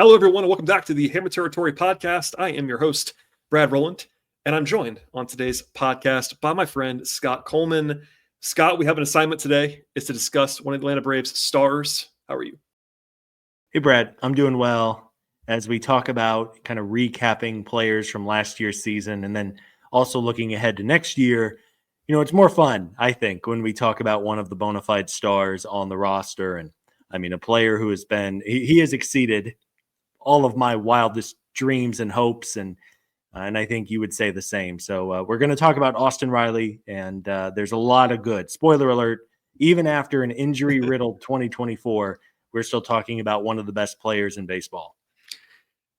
Hello, everyone, and welcome back to the Hammer Territory podcast. I am your host, Brad Rowland, and I'm joined on today's podcast by my friend, Scott Coleman. Scott, we have an assignment today. It's to discuss one of the Atlanta Braves' stars. How are you? Hey, Brad. I'm doing well as we talk about kind of recapping players from last year's season and then also looking ahead to next year. You know, it's more fun, I think, when we talk about one of the bona fide stars on the roster. And I mean, a player who has been, he has exceeded all of my wildest dreams and hopes. And I think you would say the same. So we're going to talk about Austin Riley, and there's a lot of good. Spoiler alert, even after an injury-riddled 2024, we're still talking about one of the best players in baseball.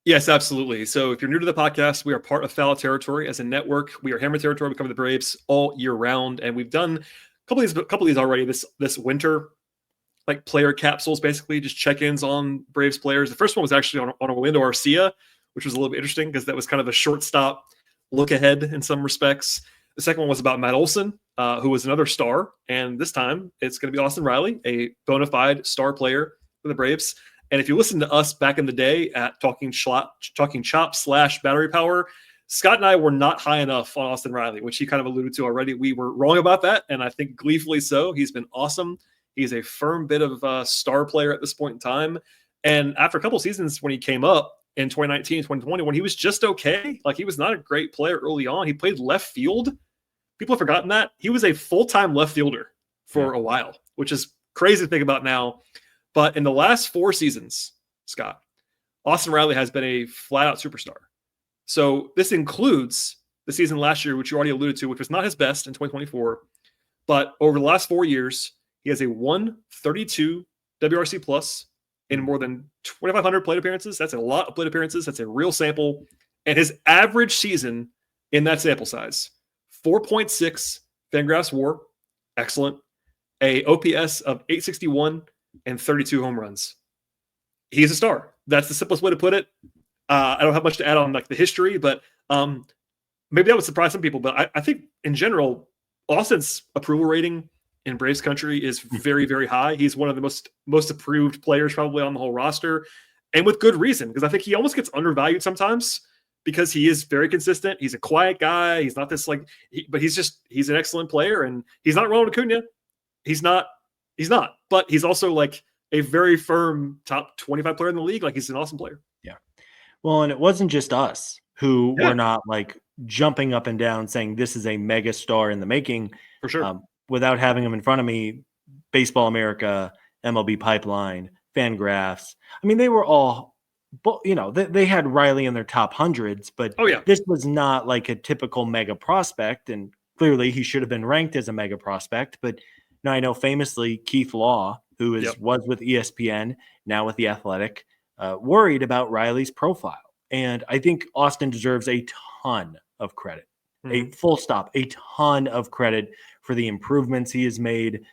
Yes, absolutely. So if you're new to the podcast, we are part of Foul Territory as a network. We are Hammer Territory. We cover the Braves all year round, and we've done a couple of these already this winter, like player capsules, basically just check-ins on Braves players. The first one was actually on Orlando Arcia, which was a little bit interesting because that was kind of a shortstop look ahead in some respects. The second one was about Matt Olson, who was another star, and this time it's going to be Austin Riley, a bona fide star player for the Braves. And if you listen to us back in the day at Talking Chop/Battery Power, Scott and I were not high enough on Austin Riley, which he kind of alluded to already. We were wrong about that, and I think gleefully so. He's been awesome. He's a firm bit of a star player at this point in time. And after a couple of seasons when he came up in 2019, 2020, when he was just okay, like he was not a great player early on. He played left field. People have forgotten that. He was a full-time left fielder for a while, which is crazy to think about now. But in the last 4 seasons, Scott, Austin Riley has been a flat-out superstar. So this includes the season last year, which you already alluded to, which was not his best in 2024. But over the last 4 years, he has a 132 WRC plus in more than 2,500 plate appearances. That's a lot of plate appearances. That's a real sample. And his average season in that sample size, 4.6 Fangraphs WAR, excellent. A OPS of 861 and 32 home runs. He's a star. That's the simplest way to put it. I don't have much to add on like the history, but maybe that would surprise some people. But I think in general, Austin's approval rating in Braves country is very, very high. He's one of the most approved players probably on the whole roster, and with good reason, because I think he almost gets undervalued sometimes because he is very consistent. He's a quiet guy. He's not this but he's an excellent player, and he's not Ronald Acuna. He's not, but he's also like a very firm top 25 player in the league. Like he's an awesome player. Yeah. Well, and it wasn't just us who were not like jumping up and down saying this is a mega star in the making. For sure. Without having them in front of me, Baseball America, MLB Pipeline, Fangraphs. I mean, they were all, you know, they had Riley in their top hundreds, but this was not like a typical mega prospect. And clearly he should have been ranked as a mega prospect. But now I know famously Keith Law, who was with ESPN, now with The Athletic, worried about Riley's profile. And I think Austin deserves a ton of credit. A full stop, a ton of credit for the improvements he has made.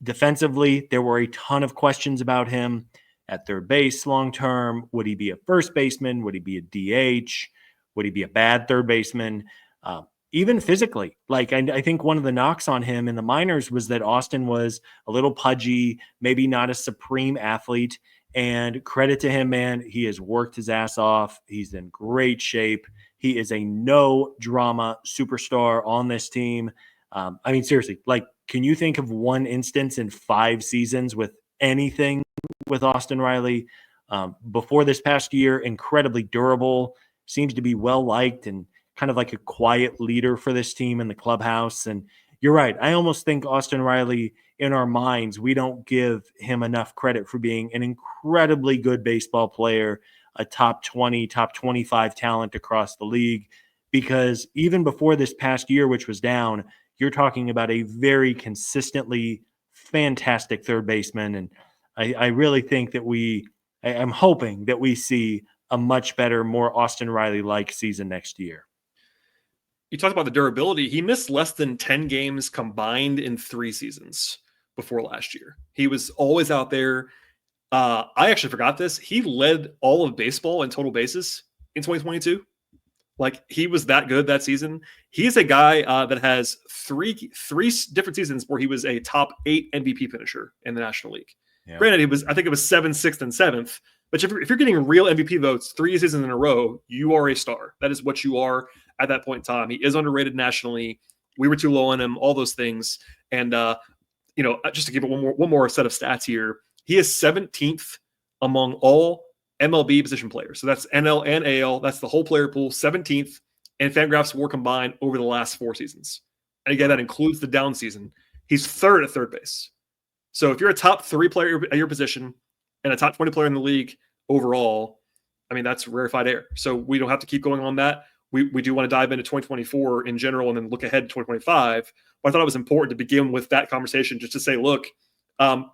Defensively, there were a ton of questions about him at third base long-term. Would he be a first baseman? Would he be a DH? Would he be a bad third baseman? Even physically, like I think one of the knocks on him in the minors was that Austin was a little pudgy, maybe not a supreme athlete. And credit to him, man, he has worked his ass off. He's in great shape. He is a no drama superstar on this team. I mean, seriously, like, can you think of one instance in 5 seasons with anything with Austin Riley? Before this past year, incredibly durable, seems to be well-liked and kind of like a quiet leader for this team in the clubhouse. And you're right. I almost think Austin Riley, in our minds, we don't give him enough credit for being an incredibly good baseball player, a top 20, top 25 talent across the league, because even before this past year, which was down, you're talking about a very consistently fantastic third baseman. And I really think that I'm hoping that we see a much better, more Austin Riley-like season next year. You talked about the durability. He missed less than 10 games combined in 3 seasons before last year. He was always out there. I actually forgot this. He led all of baseball in total bases in 2022. Like, he was that good that season. He's a guy that has three different seasons where he was a top 8 MVP finisher in the National League. Yeah. Granted, I think it was 7th, 6th, and 7th, But if you're getting real MVP votes 3 seasons in a row, you are a star. That is what you are at that point in time. He is underrated nationally. We were too low on him, all those things. And, just to give it one more set of stats here, he is 17th among all MLB position players. So that's NL and AL. That's the whole player pool, 17th. And Fangraphs WAR combined over the last 4 seasons. And again, that includes the down season. He's third at third base. So if you're a top 3 player at your position and a top 20 player in the league overall, I mean, that's rarefied air. So we don't have to keep going on that. We do want to dive into 2024 in general and then look ahead to 2025. But I thought it was important to begin with that conversation just to say, look,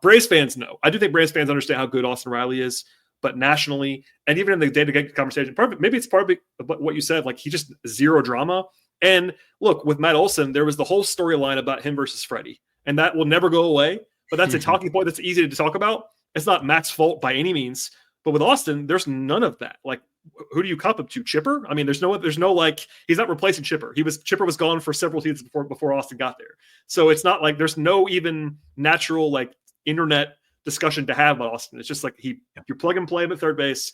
Braves fans know. I do think Braves fans understand how good Austin Riley is, but nationally and even in the day-to-day conversation, maybe it's part of what you said, like he just zero drama. And look, with Matt Olson, there was the whole storyline about him versus Freddie, and that will never go away. But that's a talking point that's easy to talk about. It's not Matt's fault by any means. But with Austin, there's none of that. Like, who do you comp up to? Chipper? I mean, there's no like, he's not replacing Chipper. Chipper was gone for several seasons before Austin got there. So it's not like there's no even natural like internet discussion to have about Austin. It's just like you plug and play him at third base.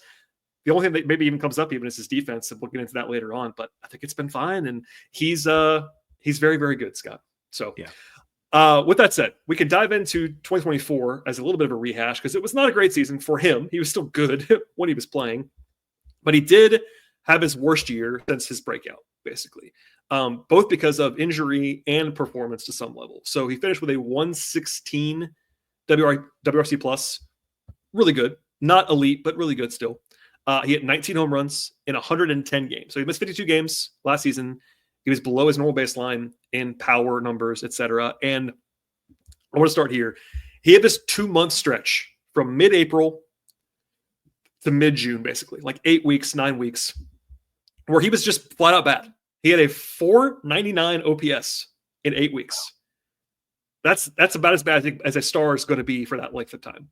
The only thing that maybe even comes up even is his defense, and we'll get into that later on. But I think it's been fine, and he's very, very good, Scott. So with that said, we can dive into 2024 as a little bit of a rehash because it was not a great season for him. He was still good when he was playing, but he did have his worst year since his breakout, basically, both because of injury and performance to some level. So he finished with a 116 WRC plus, really good, not elite, but really good still. He hit 19 home runs in 110 games. So he missed 52 games last season. He was below his normal baseline in power numbers, etc. And I want to start here. He had this 2-month stretch from mid-April to mid-June, basically, like 8 weeks, 9 weeks, where he was just flat out bad. He had a 499 OPS in 8 weeks. That's about as bad as a star is going to be for that length of time.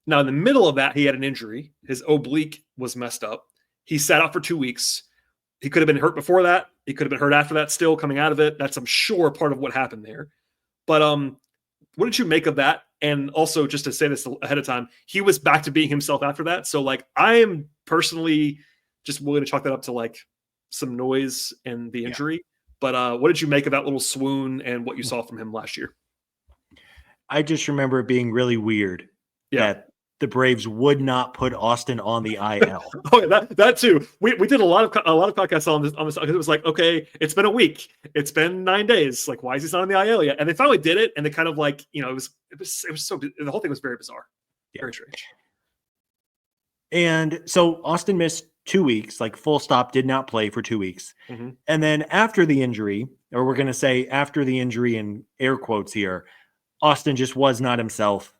Now, in the middle of that, he had an injury. His oblique was messed up. He sat out for 2 weeks. He could have been hurt before that. He could have been hurt after that still coming out of it. That's, I'm sure, part of what happened there. But what did you make of that? And also, just to say this ahead of time, he was back to being himself after that. So, like, I am personally just willing to chalk that up to, like, some noise and the injury. Yeah. But what did you make of that little swoon and what you saw from him last year? I just remember it being really weird that the Braves would not put Austin on the IL. Oh, that too. We did a lot of podcasts on this because it was like, okay, it's been a week, it's been 9 days. Like, why is he not on the IL yet? And they finally did it, and they kind of like, it was so, the whole thing was very bizarre, very strange. And so Austin missed 2 weeks, like full stop, did not play for 2 weeks. Mm-hmm. And then after the injury, or we're going to say after the injury in air quotes here, Austin just was not himself.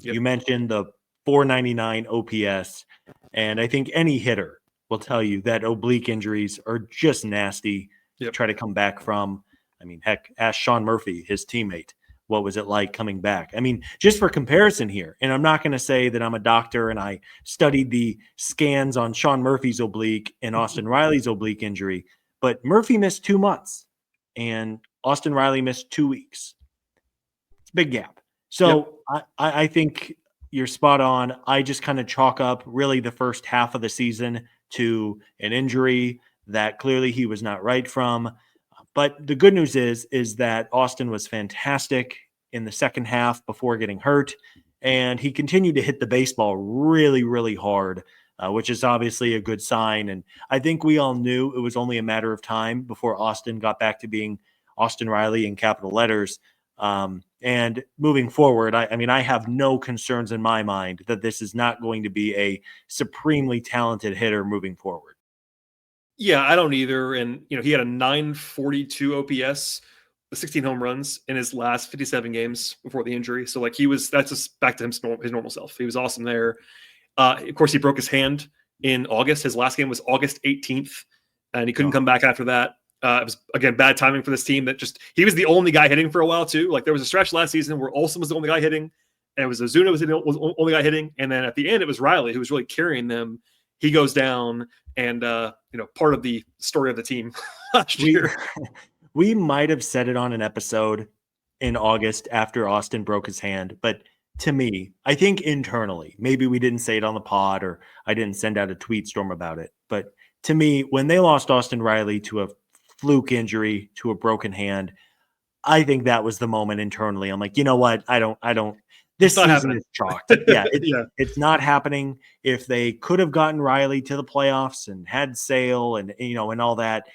You mentioned the 499 OPS, and I think any hitter will tell you that oblique injuries are just nasty to try to come back from. I mean, heck, ask Sean Murphy, his teammate, what was it like coming back? I mean, just for comparison here, and I'm not going to say that I'm a doctor and I studied the scans on Sean Murphy's oblique and Austin Riley's oblique injury, but Murphy missed 2 months and Austin Riley missed 2 weeks. It's a big gap. So I think you're spot on. I just kind of chalk up really the first half of the season to an injury that clearly he was not right from. But the good news is that Austin was fantastic in the second half before getting hurt, and he continued to hit the baseball really, really hard, which is obviously a good sign. And I think we all knew it was only a matter of time before Austin got back to being Austin Riley in capital letters. And moving forward, I mean, I have no concerns in my mind that this is not going to be a supremely talented hitter moving forward. Yeah, I don't either. And, he had a 942 OPS, 16 home runs in his last 57 games before the injury. So, like, that's just back to his normal self. He was awesome there. Of course, he broke his hand in August. His last game was August 18th, and he couldn't come back after that. It was, again, bad timing for this team he was the only guy hitting for a while too. Like, there was a stretch last season where Olsen was the only guy hitting, and it was Ozuna was the only guy hitting. And then at the end, it was Riley who was really carrying them. He goes down, and, part of the story of the team last year. We might have said it on an episode in August after Austin broke his hand, but to me, I think internally, maybe we didn't say it on the pod or I didn't send out a tweet storm about it, but to me, when they lost Austin Riley to a fluke injury, to a broken hand, I think that was the moment internally. I'm like, you know what? I don't, this season is chalked. Yeah, it's not happening. If they could have gotten Riley to the playoffs and had Sale and, and all that,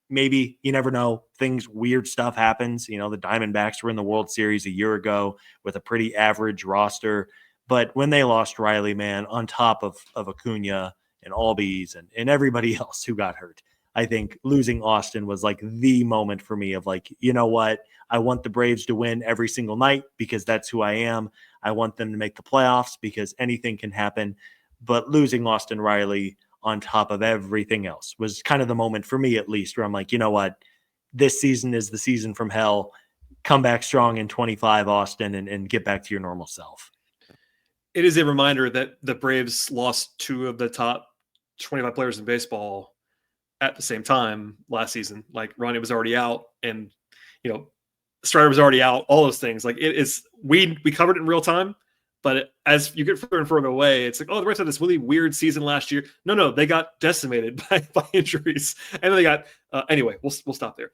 maybe, you never know, weird stuff happens. The Diamondbacks were in the World Series a year ago with a pretty average roster. But when they lost Riley, man, on top of Acuna and Albies and everybody else who got hurt, I think losing Austin was like the moment for me of like, you know what? I want the Braves to win every single night because that's who I am. I want them to make the playoffs because anything can happen. But losing Austin Riley on top of everything else was kind of the moment for me, at least, where I'm like, you know what? This season is the season from hell. Come back strong in 25, Austin, and get back to your normal self. It is a reminder that the Braves lost 2 of the top 25 players in baseball at the same time last season. Like Ronnie was already out and, Strider was already out, all those things. Like it is, we covered it in real time, but as you get further and further away, it's like, oh, the Braves had this really weird season last year. No, they got decimated by injuries. And then they got, anyway, we'll stop there.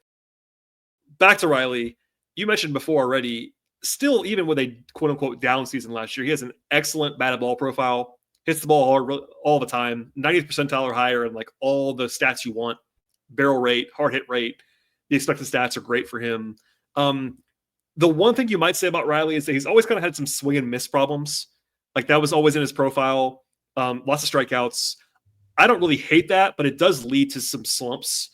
Back to Riley. You mentioned before already, still, even with a quote unquote down season last year, he has an excellent batted ball profile, hits the ball hard all the time, 90th percentile or higher, and like all the stats you want, barrel rate, hard hit rate, the expected stats are great for him. The one thing you might say about Riley is that he's always kind of had some swing and miss problems. Like that was always in his profile. Lots of strikeouts. I don't really hate that, but it does lead to some slumps.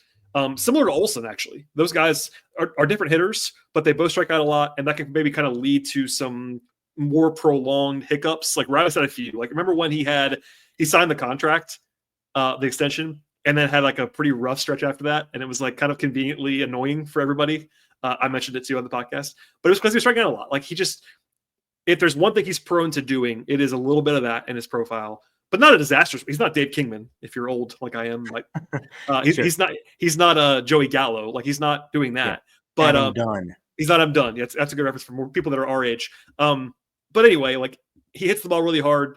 Similar to Olsen, actually. Those guys are different hitters, but they both strike out a lot, and that can maybe kind of lead to some more prolonged hiccups. Like Riley's had a few. Like remember when he signed the contract, the extension, and then had like a pretty rough stretch after that, and it was like kind of conveniently annoying for everybody. I mentioned it too on the podcast, but it was because he was striking out a lot. Like if there's one thing he's prone to doing, it is a little bit of that in his profile, but not a disastrous. He's not Dave Kingman. If you're old like I am, like sure. He's not Joey Gallo. Like he's not doing that. Yeah. But he's not. I'm done. Yeah, that's a good reference for more people that are our age. But anyway, like he hits the ball really hard.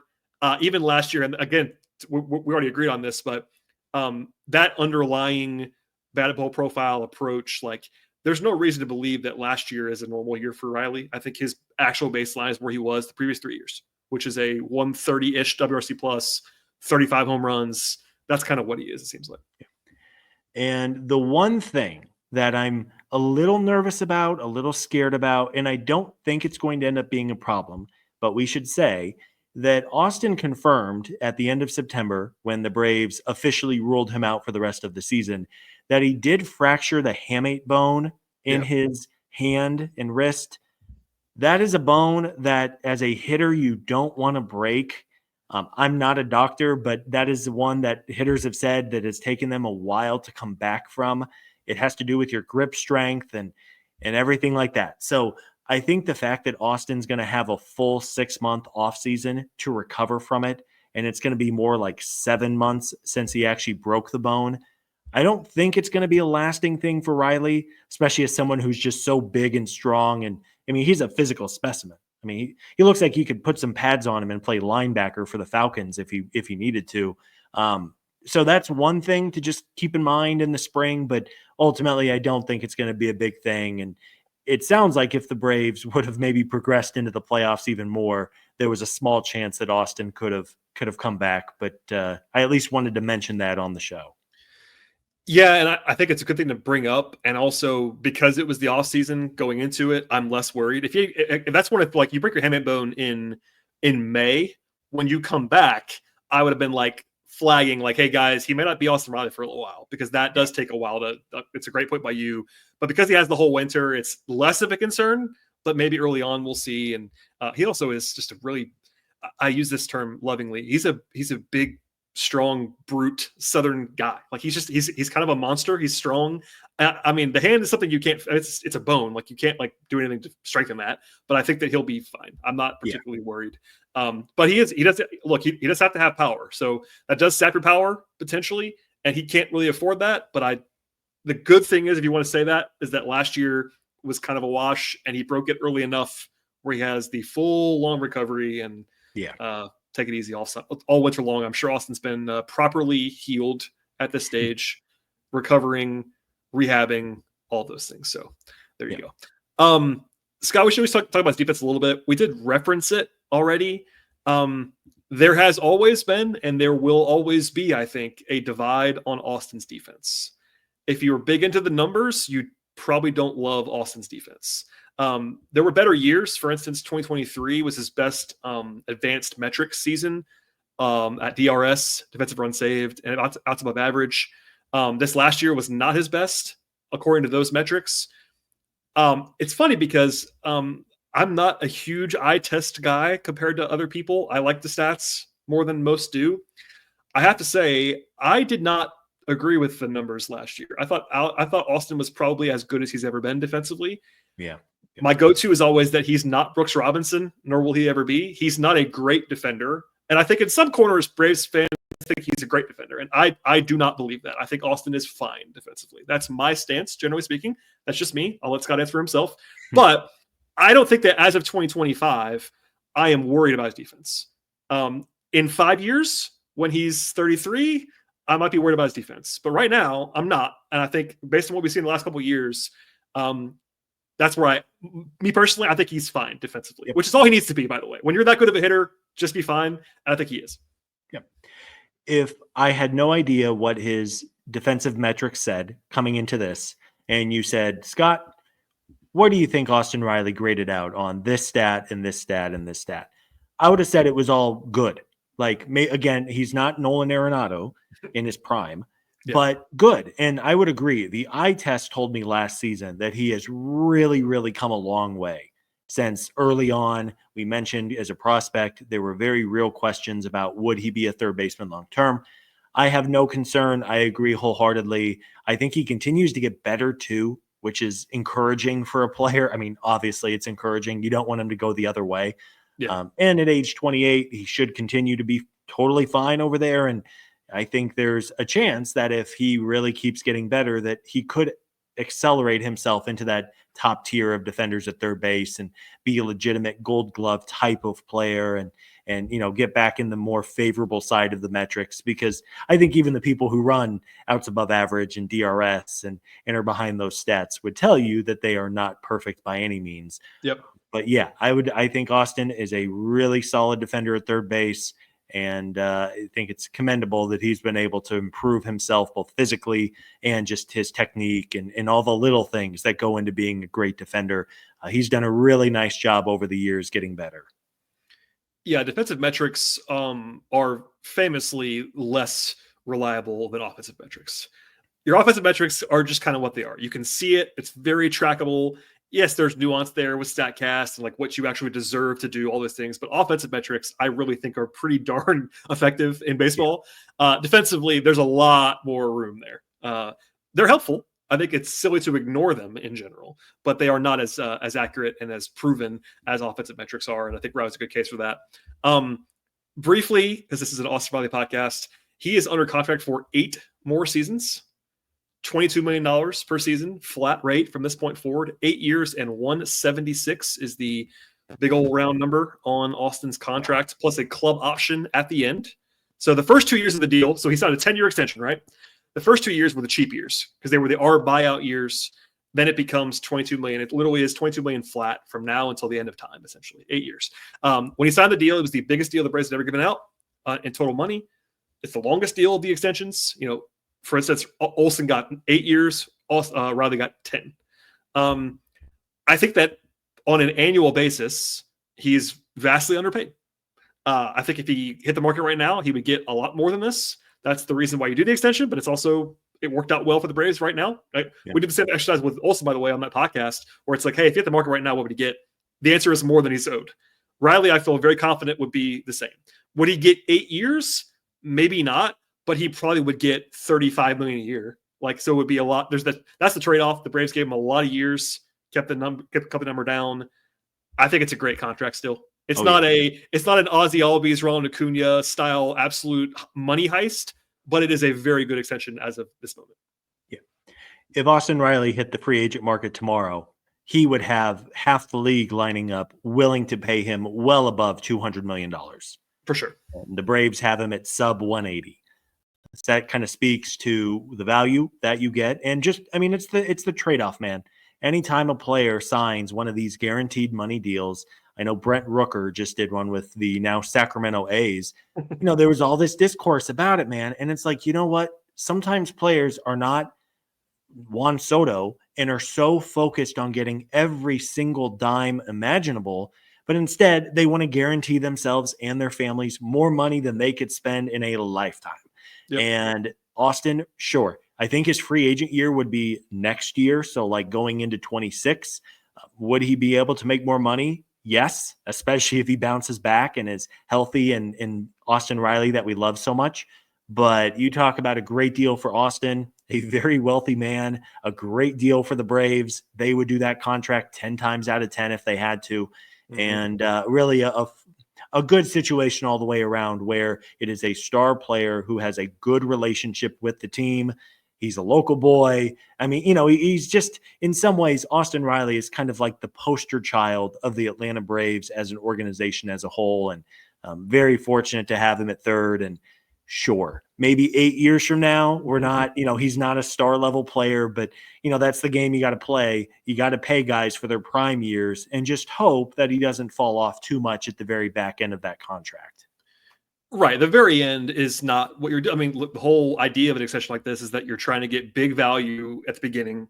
Even last year, and again, we already agreed on this, but that underlying batted ball profile approach, like. There's no reason to believe that last year is a normal year for Riley. I think his actual baseline is where he was the previous 3 years, which is a 130-ish WRC plus, 35 home runs. That's kind of what he is, it seems like. And the one thing that I'm a little nervous about, a little scared about, and I don't think it's going to end up being a problem, but we should say that Austin confirmed at the end of September when the Braves officially ruled him out for the rest of the season that he did fracture the hamate bone in his hand and wrist. That is a bone that as a hitter, you don't want to break. I'm not a doctor, but that is the one that hitters have said that has taken them a while to come back from. It has to do with your grip strength and everything like that. So I think the fact that Austin's going to have a full 6-month offseason to recover from it, and it's going to be more like 7 months since he actually broke the bone, I don't think it's going to be a lasting thing for Riley, especially as someone who's just so big and strong. And I mean, he's a physical specimen. I mean, he looks like he could put some pads on him and play linebacker for the Falcons if he needed to. So that's one thing to just keep in mind in the spring, but ultimately I don't think it's going to be a big thing. And it sounds like if the Braves would have maybe progressed into the playoffs even more, there was a small chance that Austin could have come back. But I at least wanted to mention that on the show. Yeah, and I think it's a good thing to bring up, and also because it was the off season going into it, I'm less worried. If that's one of like you break your hamate bone in May, when you come back, I would have been like flagging like, hey guys, he may not be Austin Riley for a little while because that does take a while to. It's a great point by you, but because he has the whole winter, it's less of a concern. But maybe early on we'll see, and he also is just a really. I use this term lovingly. He's a big. Strong, brute Southern guy. Like he's kind of a monster. He's strong. I mean, the hand is something you can't. It's a bone. Like you can't like do anything to strengthen that. But I think that he'll be fine. I'm not particularly worried. But he does look. He does have to have power. So that does sap your power potentially, and he can't really afford that. But the good thing is, if you want to say that, is that last year was kind of a wash, and he broke it early enough where he has the full long recovery and take it easy all winter long. I'm sure Austin's been properly healed at this stage, recovering, rehabbing, all those things. So there you go. Scott, we should talk about his defense a little bit. We did reference it already. There has always been, and there will always be, I think, a divide on Austin's defense. If you're big into the numbers, you probably don't love Austin's defense. There were better years. For instance, 2023 was his best advanced metrics season at DRS, defensive run saved, and outs above average. This last year was not his best, according to those metrics. It's funny because I'm not a huge eye test guy compared to other people. I like the stats more than most do. I have to say, I did not agree with the numbers last year. I thought Austin was probably as good as he's ever been defensively. Yeah. My go-to is always that he's not Brooks Robinson, nor will he ever be. He's not a great defender. And I think in some corners, Braves fans think he's a great defender. And I do not believe that. I think Austin is fine defensively. That's my stance, generally speaking. That's just me. I'll let Scott answer for himself. But I don't think that as of 2025, I am worried about his defense. In 5 years, when he's 33, I might be worried about his defense. But right now, I'm not. And I think based on what we've seen in the last couple of years, that's where me personally, I think he's fine defensively, which is all he needs to be, by the way. When you're that good of a hitter, just be fine. And I think he is. Yep. If I had no idea what his defensive metrics said coming into this, and you said, Scott, what do you think Austin Riley graded out on this stat and this stat and this stat? I would have said it was all good. Like, again, he's not Nolan Arenado in his prime, but good. And I would agree. The eye test told me last season that he has really, really come a long way since early on. We mentioned as a prospect, there were very real questions about would he be a third baseman long term. I have no concern. I agree wholeheartedly. I think he continues to get better too, which is encouraging for a player. I mean, obviously it's encouraging. You don't want him to go the other way. And at age 28, he should continue to be totally fine over there. And I think there's a chance that if he really keeps getting better, that he could accelerate himself into that top tier of defenders at third base and be a legitimate Gold Glove type of player and get back in the more favorable side of the metrics, because I think even the people who run outs above average and DRS and are behind those stats would tell you that they are not perfect by any means. But yeah, I think Austin is a really solid defender at third base. And I think it's commendable that he's been able to improve himself both physically and just his technique and all the little things that go into being a great defender. He's done a really nice job over the years getting better. Yeah, defensive metrics are famously less reliable than offensive metrics. Your offensive metrics are just kind of what they are. You can see it. It's very trackable. Yes, there's nuance there with StatCast and like what you actually deserve to do, all those things. But offensive metrics, I really think, are pretty darn effective in baseball. Defensively, there's a lot more room there. They're helpful. I think it's silly to ignore them in general, but they are not as accurate and as proven as offensive metrics are. And I think Riley's a good case for that. Briefly, because this is an Austin Riley podcast, he is under contract for 8 more seasons. $22 million per season, flat rate from this point forward. 8 years and $176 is the big old round number on Austin's contract, plus a club option at the end. So the first 2 years of the deal, so he signed a 10-year extension, right? The first 2 years were the cheap years because they were our buyout years. Then it becomes $22 million. It literally is $22 million flat from now until the end of time, essentially, 8 years. When he signed the deal, it was the biggest deal the Braves had ever given out in total money. It's the longest deal of the extensions. For instance, Olsen got 8 years, Riley got 10. I think that on an annual basis, he's vastly underpaid. I think if he hit the market right now, he would get a lot more than this. That's the reason why you do the extension, but it worked out well for the Braves right now. Right? Yeah. We did the same exercise with Olsen, by the way, on that podcast, where it's like, hey, if you hit the market right now, what would he get? The answer is more than he's owed. Riley, I feel very confident, would be the same. Would he get 8 years? Maybe not. But he probably would get $35 million a year. So it would be a lot. That's the trade-off. The Braves gave him a lot of years, kept the number down. I think it's a great contract still. It's not an Ozzie Albies, Ronald Acuna style absolute money heist, but it is a very good extension as of this moment. Yeah. If Austin Riley hit the free agent market tomorrow he would have half the league lining up willing to pay him well above $200 million. For sure. And the Braves have him at sub 180. So that kind of speaks to the value that you get. And just, I mean, it's the trade-off, man. Anytime a player signs one of these guaranteed money deals, I know Brent Rooker just did one with the now Sacramento A's. There was all this discourse about it, man. And it's like, you know what? Sometimes players are not Juan Soto and are so focused on getting every single dime imaginable, but instead they want to guarantee themselves and their families more money than they could spend in a lifetime. Yep. And Austin, sure, I think his free agent year would be next year. So like going into 26, would he be able to make more money? Yes, especially if he bounces back and is healthy and Austin Riley that we love so much. But you talk about a great deal for Austin, a very wealthy man, a great deal for the Braves. They would do that contract 10 times out of 10 if they had to. Mm-hmm. And really a good situation all the way around, where it is a star player who has a good relationship with the team. He's a local boy. I mean, he's just, in some ways, Austin Riley is kind of like the poster child of the Atlanta Braves as an organization as a whole. And very fortunate to have him at third. And sure, maybe 8 years from now, we're not, he's not a star level player, but that's the game you got to play. You got to pay guys for their prime years and just hope that he doesn't fall off too much at the very back end of that contract. Right. The very end is not what you're doing. I mean, look, the whole idea of an extension like this is that you're trying to get big value at the beginning,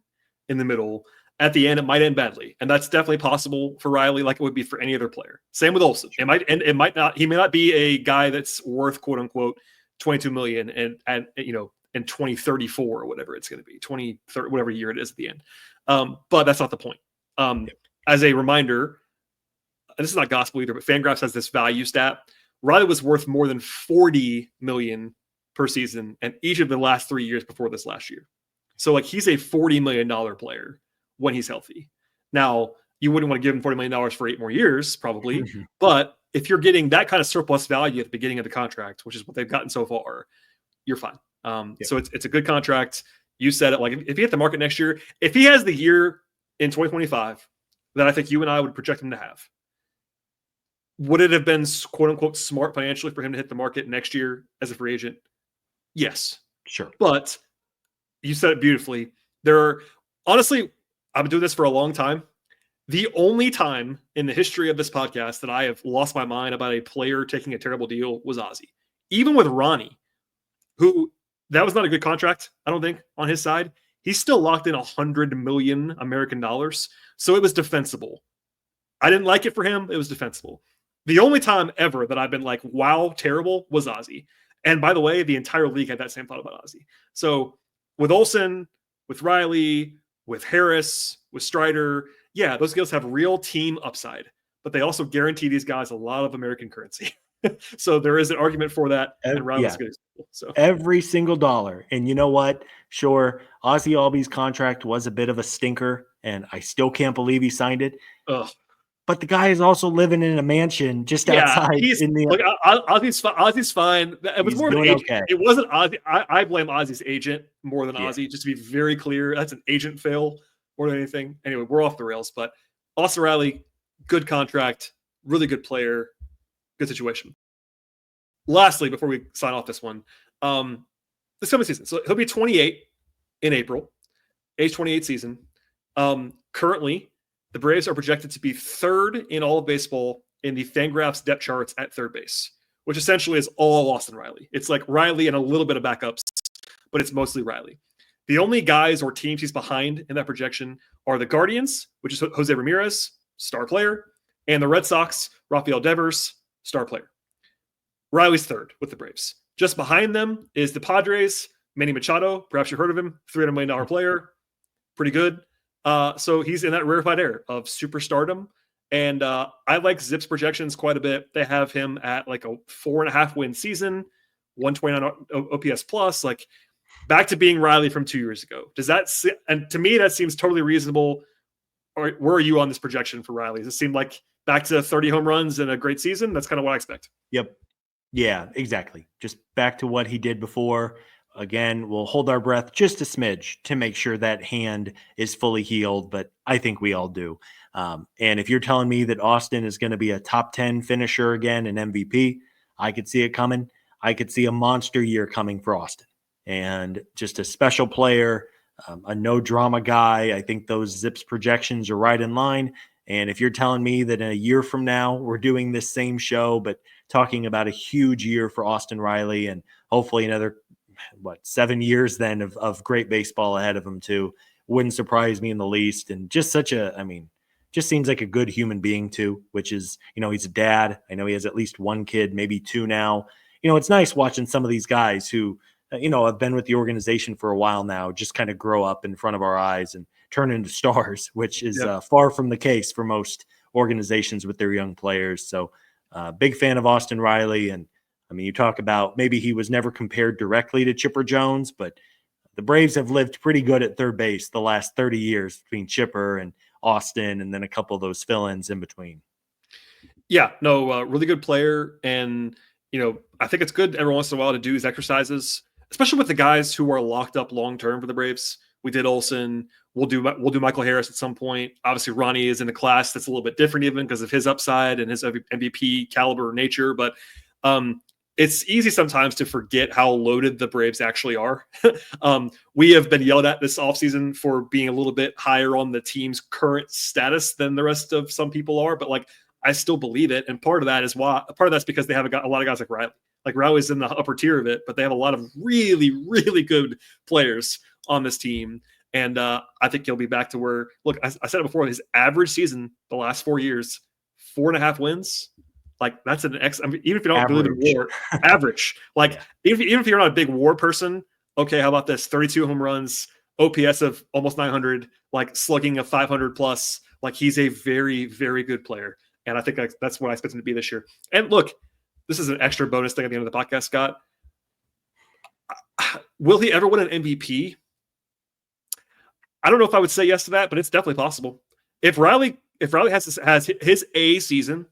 in the middle. At the end, it might end badly. And that's definitely possible for Riley, like it would be for any other player. Same with Olsen. He may not be a guy that's worth, quote unquote, 22 million and in 2034 or whatever it's going to be, 2030, whatever year it is at the end. But that's not the point. As a reminder, this is not gospel either, but Fangraphs has this value stat. Riley was worth more than 40 million per season and each of the last 3 years before this last year. So like he's a $40 million player when he's healthy. Now, you wouldn't want to give him $40 million for 8 more years, probably. But if you're getting that kind of surplus value at the beginning of the contract, which is what they've gotten so far, you're fine. So it's a good contract. You said it, like if he hit the market next year, if he has the year in 2025 that I think you and I would project him to have, would it have been, quote unquote, smart financially for him to hit the market next year as a free agent? Yes. Sure. But you said it beautifully. Honestly, I've been doing this for a long time. The only time in the history of this podcast that I have lost my mind about a player taking a terrible deal was Ozzy. Even with Ronnie, who, that was not a good contract, I don't think, on his side. He's still locked in $100 million American dollars. So it was defensible. I didn't like it for him. It was defensible. The only time ever that I've been like, wow, terrible, was Ozzy. And by the way, the entire league had that same thought about Ozzy. So with Olsen, with Riley, with Harris, with Strider, yeah, those guys have real team upside, but they also guarantee these guys a lot of American currency. So there is an argument for that. And Riley's good example. So every single dollar. And you know what? Sure, Ozzy Albies' contract was a bit of a stinker, and I still can't believe he signed it. Ugh. But the guy is also living in a mansion just outside. Ozzy's fine. It was more of an agent. Okay. It wasn't Ozzy. I blame Ozzy's agent more than Ozzy. Just to be very clear, that's an agent fail more than anything. Anyway, we're off the rails. But Austin Riley, good contract, really good player, good situation. Lastly, before we sign off this one, this coming season. So he'll be 28 in April, age 28 season. Currently, the Braves are projected to be third in all of baseball in the Fangraphs depth charts at third base, which essentially is all Austin Riley. It's like Riley and a little bit of backups, but it's mostly Riley. The only guys or teams he's behind in that projection are the Guardians, which is Jose Ramirez, star player, and the Red Sox, Rafael Devers, star player. Riley's third with the Braves. Just behind them is the Padres, Manny Machado. Perhaps you heard of him, $300 million player. Pretty good. So he's in that rarefied air of superstardom. And I like Zip's projections quite a bit. They have him at like a 4.5 win season, 129 OPS plus, like back to being Riley from 2 years ago. And to me, that seems totally reasonable. Or where are you on this projection for Riley? Does it seem like back to 30 home runs and a great season? That's kind of what I expect. Yep. Yeah, exactly. Just back to what he did before. again, we'll hold our breath just a smidge to make sure that hand is fully healed, but I think we all do. And if you're telling me that Austin is going to be a top 10 finisher again and MVP, I could see it coming. I could see a monster year coming for Austin, and just a special player, a no drama guy. I think those Zips projections are right in line. And if you're telling me that in a year from now, we're doing this same show, but talking about a huge year for Austin Riley and hopefully another 7 years then of great baseball ahead of him too, wouldn't surprise me in the least. And just just seems like a good human being too, which is, he's a dad. I know he has at least one kid, maybe two now. It's nice watching some of these guys who, have been with the organization for a while now, just kind of grow up in front of our eyes and turn into stars, which is far from the case for most organizations with their young players. So big fan of Austin Riley. And you talk about maybe he was never compared directly to Chipper Jones, but the Braves have lived pretty good at third base the last 30 years between Chipper and Austin, and then a couple of those fill-ins in between. Yeah, no, really good player. And, I think it's good every once in a while to do these exercises, especially with the guys who are locked up long-term for the Braves. We did Olsen. We'll do Michael Harris at some point. Obviously, Ronnie is in a class that's a little bit different even because of his upside and his MVP caliber nature. But it's easy sometimes to forget how loaded the Braves actually are. We have been yelled at this offseason for being a little bit higher on the team's current status than the rest of some people are. But I still believe it. And part of that's because they have a lot of guys like Riley. Like Riley's in the upper tier of it, but they have a lot of really, really good players on this team. And I think he'll be back to where, look, I said it before, his average season the last 4 years, 4.5 wins. That's an even if you don't believe in WAR, average. Even if you're not a big WAR person, okay, how about this? 32 home runs, OPS of almost 900, slugging of 500 plus. He's a very, very good player. And I think that's what I expect him to be this year. And look, this is an extra bonus thing at the end of the podcast, Scott. Will he ever win an MVP? I don't know if I would say yes to that, but it's definitely possible. If Riley has his A season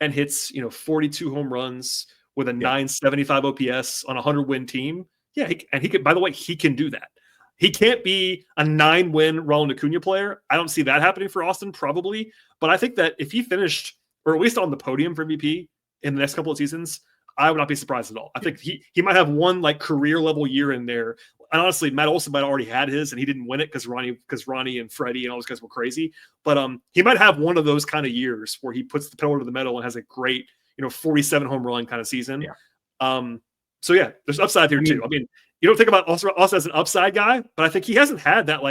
and hits 42 home runs with a 975 OPS on a 100-win team, he could. By the way, he can do that. He can't be a 9-win Rowland Acuna player. I don't see that happening for Austin, probably. But I think that if he finished, or at least on the podium for MVP in the next couple of seasons, I would not be surprised at all. I think he might have one career level year in there. And honestly, Matt Olson might have already had his, and he didn't win it because Ronnie and Freddie and all those guys were crazy. But he might have one of those kind of yeurs where he puts the pedal to the metal and has a great 47 home run kind of season. Yeah. So there's upside here too. You don't think about Austin as an upside guy, but I think he hasn't had that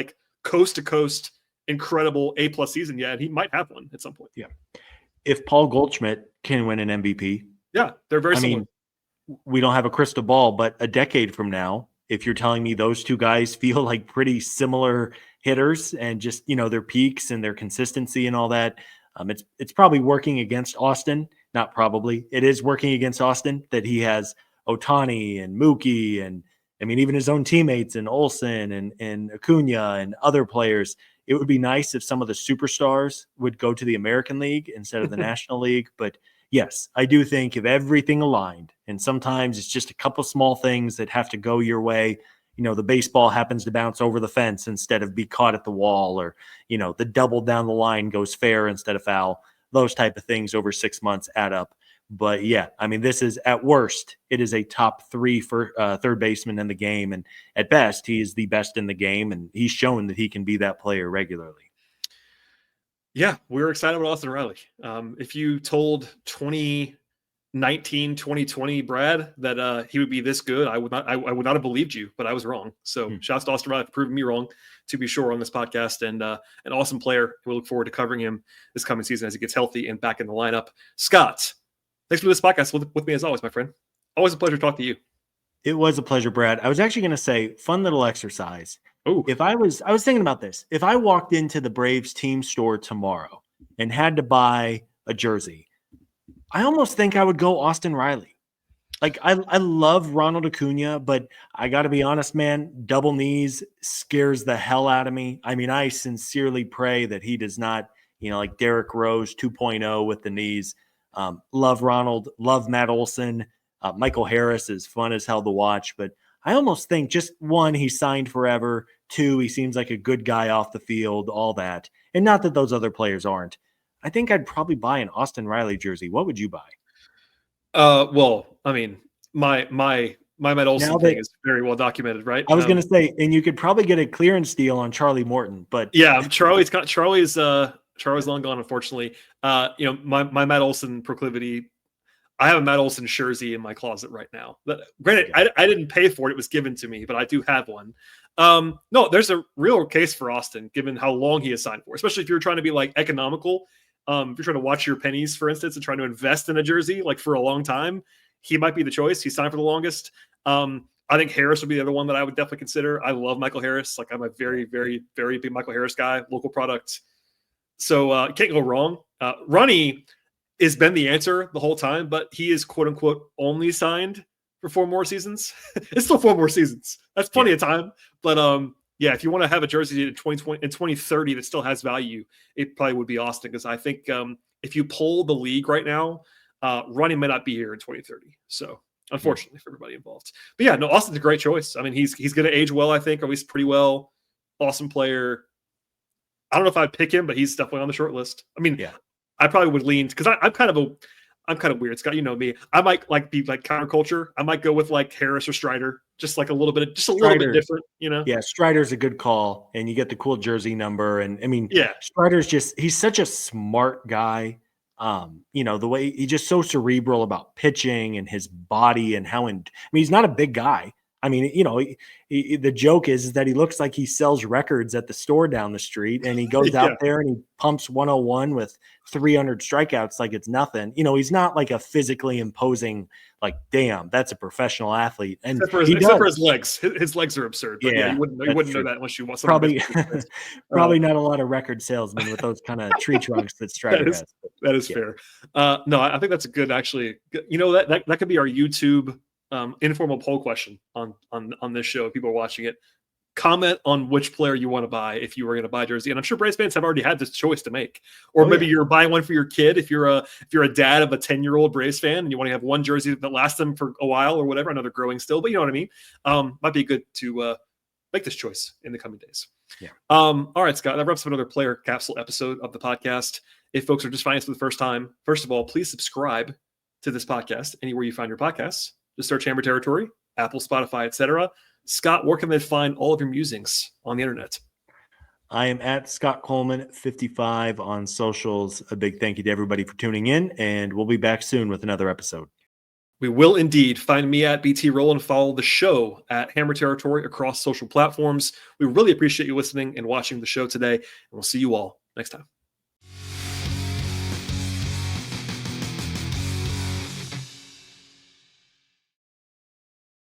coast to coast incredible A+ season yet. And he might have one at some point. Yeah. If Paul Goldschmidt can win an MVP, they're very similar. We don't have a crystal ball, but a decade from now, if you're telling me those two guys feel like pretty similar hitters and just, their peaks and their consistency and all that, it's probably working against Austin. Not probably. It is working against Austin that he has Ohtani and Mookie and even his own teammates and Olsen and Acuna and other players. It would be nice if some of the superstars would go to the American League instead of the National League. But yes, I do think if everything aligned, and sometimes it's just a couple small things that have to go your way, the baseball happens to bounce over the fence instead of be caught at the wall, or, the double down the line goes fair instead of foul. Those type of things over 6 months add up. But this is, at worst, it is a top 3 for third baseman in the game. And at best, he is the best in the game. And he's shown that he can be that player regularly. Yeah, we're excited about Austin Riley. If you told 2019, 2020 Brad that he would be this good, I would not have believed you, but I was wrong. So shouts to Austin Riley for proving me wrong, to be sure, on this podcast, and an awesome player. We look forward to covering him this coming season as he gets healthy and back in the lineup. Scott, thanks for this podcast with me as always, my friend. Always a pleasure to talk to you. It was a pleasure, Brad. I was actually going to say, fun little exercise. Ooh. I was thinking about this. If I walked into the Braves team store tomorrow and had to buy a jersey, I almost think I would go Austin Riley. I love Ronald Acuna, but I got to be honest, man, double knees scares the hell out of me. I sincerely pray that he does not, like Derrick Rose 2.0 with the knees. Love Ronald, love Matt Olson. Michael Harris is fun as hell to watch, but I almost think just one, he signed forever. Two, he seems like a good guy off the field, all that. And not that those other players aren't. I think I'd probably buy an Austin Riley jersey. What would you buy? Well, I mean, my Matt Olson thing is very well documented, right? I was going to say, and you could probably get a clearance deal on Charlie Morton, but yeah, Charlie's long gone, unfortunately. My Matt Olson proclivity. I have a Matt Olson jersey in my closet right now. Granted, I didn't pay for it; it was given to me, but I do have one. No, there's a real case for Austin, given how long he has signed for, especially if you're trying to be like economical. If you're trying to watch your pennies, for instance, and trying to invest in a jersey like for a long time, he might be the choice. He signed for the longest. I think Harris would be the other one that I would definitely consider. I love Michael Harris. Like I'm a very, very, very big Michael Harris guy, local product. So can't go wrong. Runny has been the answer the whole time, but he is quote unquote only signed for 4 more seasons. It's still 4 more seasons. That's plenty of time. But if you want to have a jersey in 2020 and 2030 that still has value, it probably would be Austin, because I think if you poll the league right now, Runny may not be here in 2030. So unfortunately for everybody involved. But yeah, no, Austin's a great choice. I mean, he's going to age well, I think, or at least pretty well. Awesome player. I don't know if I'd pick him, but he's definitely on the short list. I mean, I probably would lean, because I'm kind of weird, Scott. You know me. I might be like counterculture. I might go with like Harris or Strider, just like a little bit different. Yeah, Strider's a good call, and you get the cool jersey number. And I mean, Strider's he's such a smart guy. The way he's just so cerebral about pitching and his body and he's not a big guy. I mean, the joke is that he looks like he sells records at the store down the street, and he goes out there and he pumps 101 with 300 strikeouts like it's nothing. He's not like a physically imposing, like, damn, that's a professional athlete. And except for his legs. His legs are absurd. But you wouldn't know that unless you want something. Probably not a lot of record salesmen with those kind of tree trunks that Strider has. That is fair. No, I think that's a good, actually. That could be our YouTube informal poll question on this show. If people are watching it, comment on which player you want to buy if you were going to buy a jersey. And I'm sure Braves fans have already had this choice to make, or maybe you're buying one for your kid. If you're a dad of a 10-year-old Braves fan and you want to have one jersey that lasts them for a while or whatever. I know they're growing still, but you know what I mean. Might be good to make this choice in the coming days. Yeah. All right, Scott, that wraps up another player capsule episode of the podcast. If folks are just finding us for the first time, first of all, please subscribe to this podcast anywhere you find your podcasts. Just search Hammer Territory, Apple, Spotify, etc. Scott, where can they find all of your musings on the internet? I am at Scott Coleman 55 on socials. A big thank you to everybody for tuning in, and we'll be back soon with another episode. We will indeed. Find me at BT Rowland. Follow the show at Hammer Territory across social platforms. We really appreciate you listening and watching the show today, and we'll see you all next time.